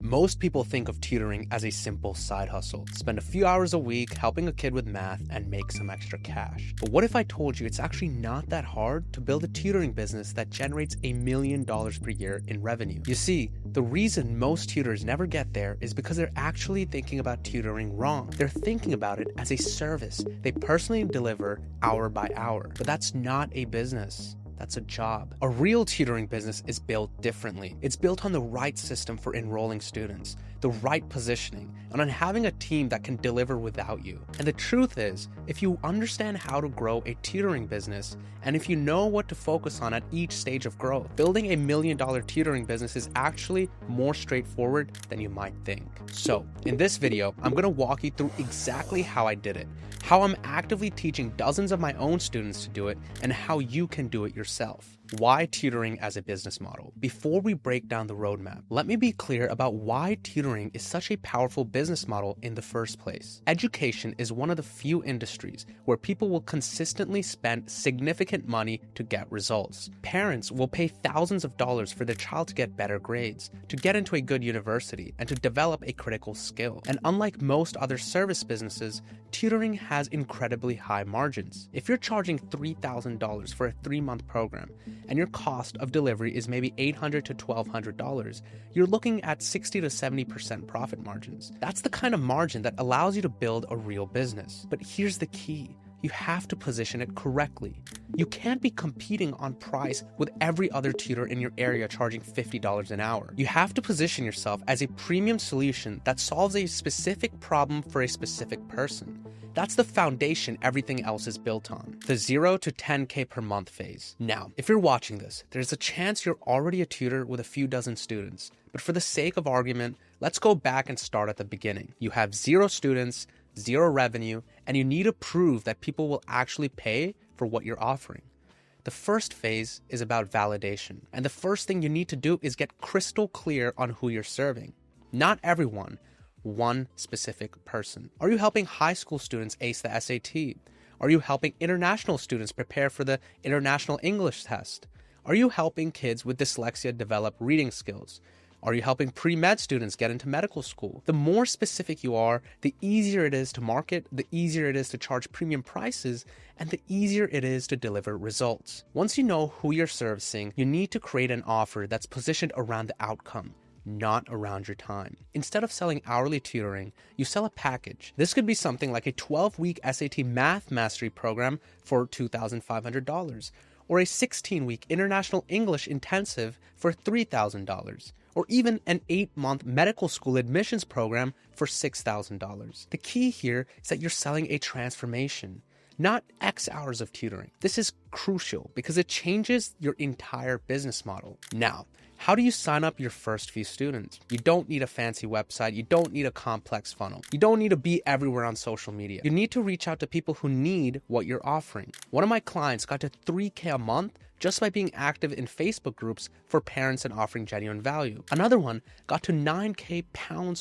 Most people think of tutoring as a simple side hustle. Spend a few hours a week helping a kid with math and make some extra cash. But what if I told you it's actually not that hard to build a tutoring business that generates $1 million per year in revenue? You see, the reason most tutors never get there is because they're actually thinking about tutoring wrong. They're thinking about it as a service they personally deliver hour by hour. But that's not a business. That's a job. A real tutoring business is built differently. It's built on the right system for enrolling students, the right positioning, and on having a team that can deliver without you. And the truth is, if you understand how to grow a tutoring business, and if you know what to focus on at each stage of growth, building $1 million tutoring business is actually more straightforward than you might think. So, in this video, I'm going to walk you through exactly how I did it, how I'm actively teaching dozens of my own students to do it, and how you can do it yourself. Why tutoring as a business model? Before we break down the roadmap, let me be clear about why tutoring is such a powerful business model in the first place. Education is one of the few industries where people will consistently spend significant money to get results. Parents will pay thousands of dollars for their child to get better grades, to get into a good university, and to develop a critical skill. And unlike most other service businesses, tutoring has incredibly high margins. If you're charging $3,000 for a 3-month program, and your cost of delivery is maybe $800 to $1,200, you're looking at 60 to 70% profit margins. That's the kind of margin that allows you to build a real business. But here's the key. You have to position it correctly. You can't be competing on price with every other tutor in your area charging $50 an hour. You have to position yourself as a premium solution that solves a specific problem for a specific person. That's the foundation everything else is built on. The 0 to 10K per month phase. Now, if you're watching this, there's a chance you're already a tutor with a few dozen students. But for the sake of argument, let's go back and start at the beginning. You have 0 students, 0 revenue, and you need to prove that people will actually pay for what you're offering. The first phase is about validation. And the first thing you need to do is get crystal clear on who you're serving. Not everyone. One specific person. Are you helping high school students ace the SAT? Are you helping international students prepare for the International English Test? Are you helping kids with dyslexia develop reading skills? Are you helping pre-med students get into medical school? The more specific you are, the easier it is to market, the easier it is to charge premium prices, and the easier it is to deliver results. Once you know who you're servicing, you need to create an offer that's positioned around the outcome, not around your time. Instead of selling hourly tutoring, you sell a package. This could be something like a 12-week SAT math mastery program for $2,500, or a 16-week international English intensive for $3,000, or even an 8-month medical school admissions program for $6,000. The key here is that you're selling a transformation, not X hours of tutoring. This is crucial because it changes your entire business model. Now, how do you sign up your first few students? You don't need a fancy website. You don't need a complex funnel. You don't need to be everywhere on social media. You need to reach out to people who need what you're offering. One of my clients got to $3K a month just by being active in Facebook groups for parents and offering genuine value. Another one got to £9K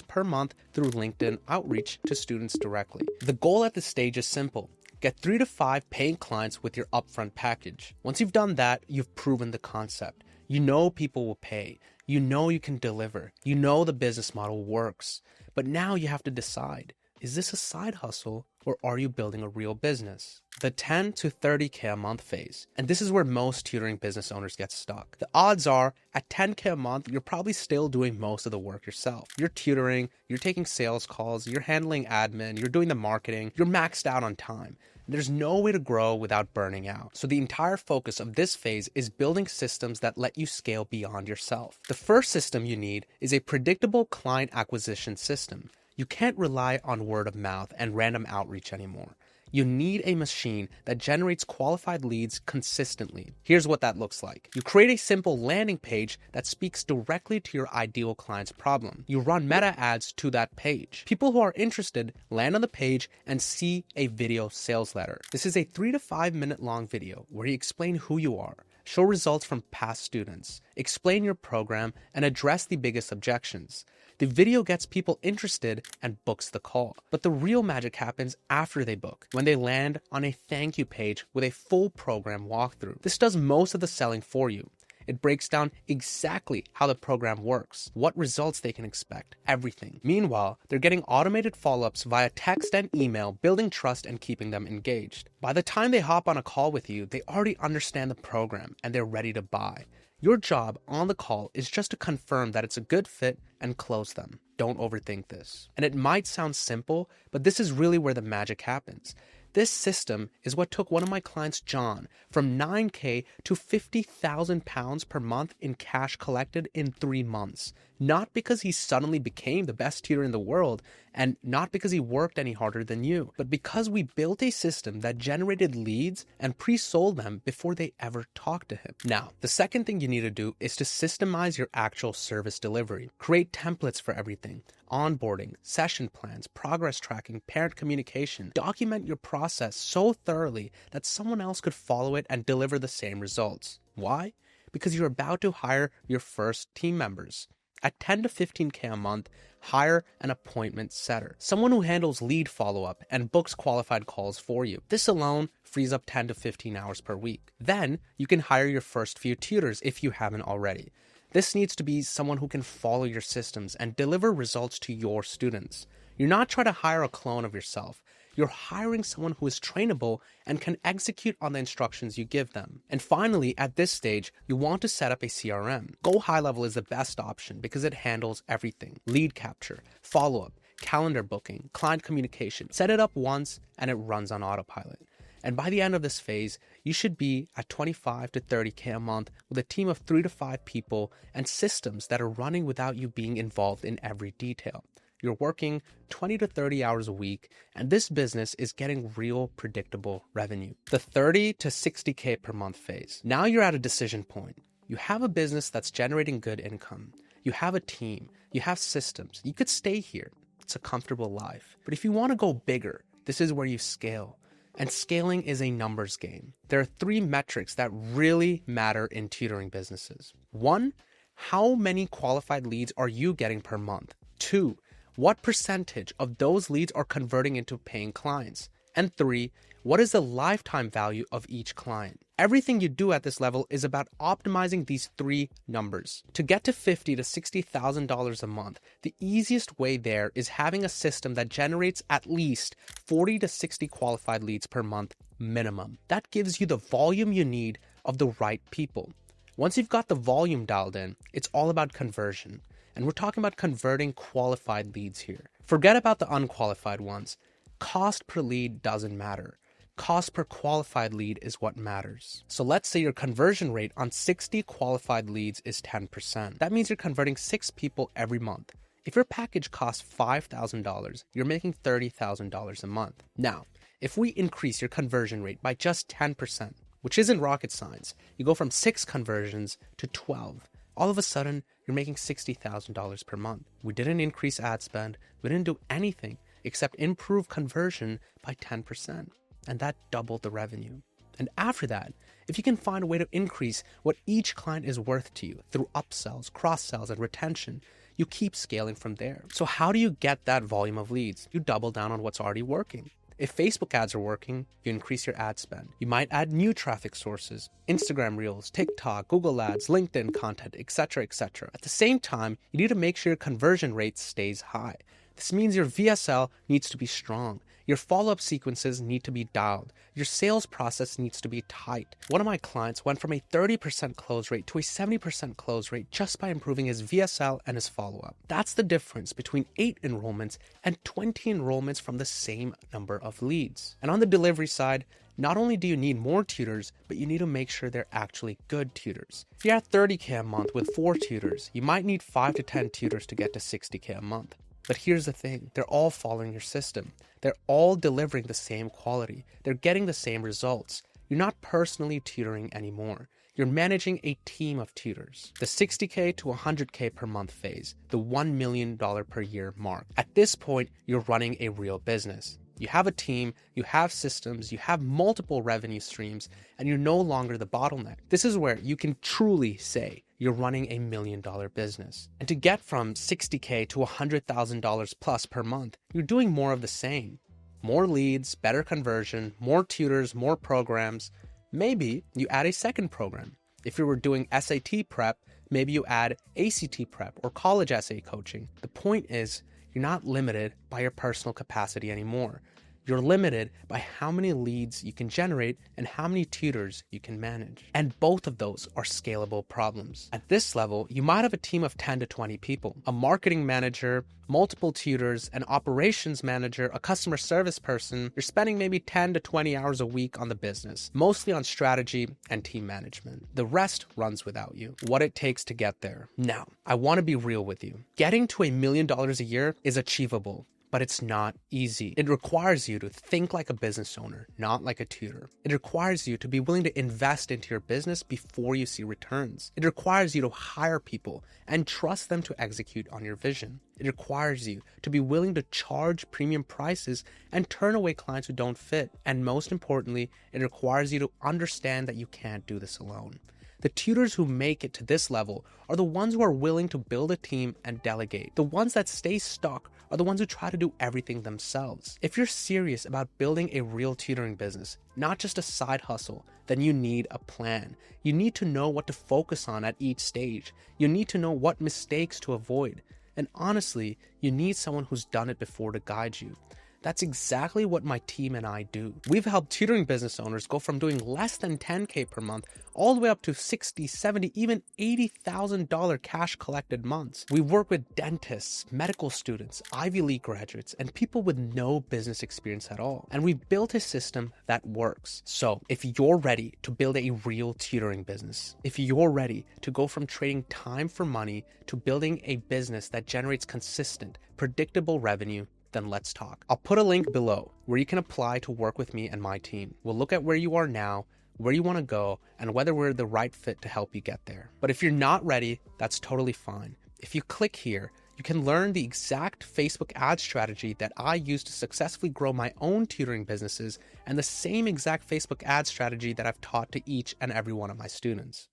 per month through LinkedIn outreach to students directly. The goal at this stage is simple. Get 3 to 5 paying clients with your upfront package. Once you've done that, you've proven the concept. You know people will pay. You know you can deliver. You know the business model works. But now you have to decide, is this a side hustle or are you building a real business? The 10 to 30K a month phase. And this is where most tutoring business owners get stuck. The odds are at 10K a month, you're probably still doing most of the work yourself. You're tutoring, you're taking sales calls, you're handling admin, you're doing the marketing, you're maxed out on time. There's no way to grow without burning out. So the entire focus of this phase is building systems that let you scale beyond yourself. The first system you need is a predictable client acquisition system. You can't rely on word of mouth and random outreach anymore. You need a machine that generates qualified leads consistently. Here's what that looks like. You create a simple landing page that speaks directly to your ideal client's problem. You run meta ads to that page. People who are interested land on the page and see a video sales letter. This is a 3 to 5 minute long video where you explain who you are, show results from past students, explain your program, and address the biggest objections. The video gets people interested and books the call. But the real magic happens after they book, when they land on a thank you page with a full program walkthrough. This does most of the selling for you. It breaks down exactly how the program works, what results they can expect, everything. Meanwhile, they're getting automated follow-ups via text and email, building trust and keeping them engaged. By the time they hop on a call with you, they already understand the program and they're ready to buy. Your job on the call is just to confirm that it's a good fit and close them. Don't overthink this. And it might sound simple, but this is really where the magic happens. This system is what took one of my clients, John, from $9,000 to £50,000 per month in cash collected in 3 months. Not because he suddenly became the best tutor in the world, and not because he worked any harder than you, but because we built a system that generated leads and pre-sold them before they ever talked to him. Now, the second thing you need to do is to systemize your actual service delivery. Create templates for everything. Onboarding, session plans, progress tracking, parent communication. Document your process so thoroughly that someone else could follow it and deliver the same results. Why? Because you're about to hire your first team members. At $10,000 to $15,000 a month, hire an appointment setter, someone who handles lead follow-up and books qualified calls for you. This alone frees up 10 to 15 hours per week. Then you can hire your first few tutors if you haven't already. This needs to be someone who can follow your systems and deliver results to your students. You're not trying to hire a clone of yourself. You're hiring someone who is trainable and can execute on the instructions you give them. And finally, at this stage, you want to set up a CRM. Go High Level is the best option because it handles everything. Lead capture, follow-up, calendar booking, client communication. Set it up once and it runs on autopilot. And by the end of this phase, you should be at $25,000 to $30,000 a month with a team of 3 to 5 people and systems that are running without you being involved in every detail. You're working 20 to 30 hours a week, and this business is getting real predictable revenue. The $30,000 to $60,000 per month phase. Now you're at a decision point. You have a business that's generating good income. You have a team. You have systems. You could stay here. It's a comfortable life. But if you want to go bigger, this is where you scale. And scaling is a numbers game. There are 3 metrics that really matter in tutoring businesses. 1, how many qualified leads are you getting per month? 2, what percentage of those leads are converting into paying clients? And 3, what is the lifetime value of each client? Everything you do at this level is about optimizing these 3 numbers. To get to $50,000 to $60,000 a month, the easiest way there is having a system that generates at least 40 to 60 qualified leads per month minimum. That gives you the volume you need of the right people. Once you've got the volume dialed in, it's all about conversion. And we're talking about converting qualified leads here. Forget about the unqualified ones. Cost per lead doesn't matter. Cost per qualified lead is what matters. So let's say your conversion rate on 60 qualified leads is 10%. That means you're converting 6 people every month. If your package costs $5,000, you're making $30,000 a month. Now, if we increase your conversion rate by just 10%, which isn't rocket science, you go from 6 conversions to 12. All of a sudden, you're making $60,000 per month. We didn't increase ad spend. We didn't do anything except improve conversion by 10%. And that doubled the revenue. And after that, if you can find a way to increase what each client is worth to you through upsells, cross-sells, and retention, you keep scaling from there. So how do you get that volume of leads? You double down on what's already working. If Facebook ads are working, you increase your ad spend. You might add new traffic sources, Instagram Reels, TikTok, Google Ads, LinkedIn content, etc., etc. At the same time, you need to make sure your conversion rate stays high. This means your VSL needs to be strong. Your follow-up sequences need to be dialed. Your sales process needs to be tight. One of my clients went from a 30% close rate to a 70% close rate just by improving his VSL and his follow-up. That's the difference between 8 enrollments and 20 enrollments from the same number of leads. And on the delivery side, not only do you need more tutors, but you need to make sure they're actually good tutors. If you're at $30,000 a month with 4 tutors, you might need 5 to 10 tutors to get to $60,000 a month. But here's the thing, they're all following your system. They're all delivering the same quality. They're getting the same results. You're not personally tutoring anymore. You're managing a team of tutors. The $60,000 to $100,000 per month phase, the $1 million per year mark. At this point, you're running a real business. You have a team, you have systems, you have multiple revenue streams, and you're no longer the bottleneck. This is where you can truly say you're running a $1 million business. And to get from $60,000 to $100,000 plus per month, you're doing more of the same. More leads, better conversion, more tutors, more programs. Maybe you add a second program. If you were doing SAT prep, maybe you add ACT prep or college essay coaching. The point is, you're not limited by your personal capacity anymore. You're limited by how many leads you can generate and how many tutors you can manage. And both of those are scalable problems. At this level, you might have a team of 10 to 20 people, a marketing manager, multiple tutors, an operations manager, a customer service person. You're spending maybe 10 to 20 hours a week on the business, mostly on strategy and team management. The rest runs without you. What it takes to get there. Now, I want to be real with you. Getting to $1 million a year is achievable, but it's not easy. It requires you to think like a business owner, not like a tutor. It requires you to be willing to invest into your business before you see returns. It requires you to hire people and trust them to execute on your vision. It requires you to be willing to charge premium prices and turn away clients who don't fit. And most importantly, it requires you to understand that you can't do this alone. The tutors who make it to this level are the ones who are willing to build a team and delegate. The ones that stay stuck are the ones who try to do everything themselves. If you're serious about building a real tutoring business, not just a side hustle, then you need a plan. You need to know what to focus on at each stage. You need to know what mistakes to avoid. And honestly, you need someone who's done it before to guide you. That's exactly what my team and I do. We've helped tutoring business owners go from doing less than $10K per month all the way up to $60, $70, even $80,000 cash collected months. We work with dentists, medical students, Ivy League graduates, and people with no business experience at all. And we've built a system that works. So if you're ready to build a real tutoring business, if you're ready to go from trading time for money to building a business that generates consistent, predictable revenue, then let's talk. I'll put a link below where you can apply to work with me and my team. We'll look at where you are now, where you want to go, and whether we're the right fit to help you get there. But if you're not ready, that's totally fine. If you click here, you can learn the exact Facebook ad strategy that I use to successfully grow my own tutoring businesses and the same exact Facebook ad strategy that I've taught to each and every one of my students.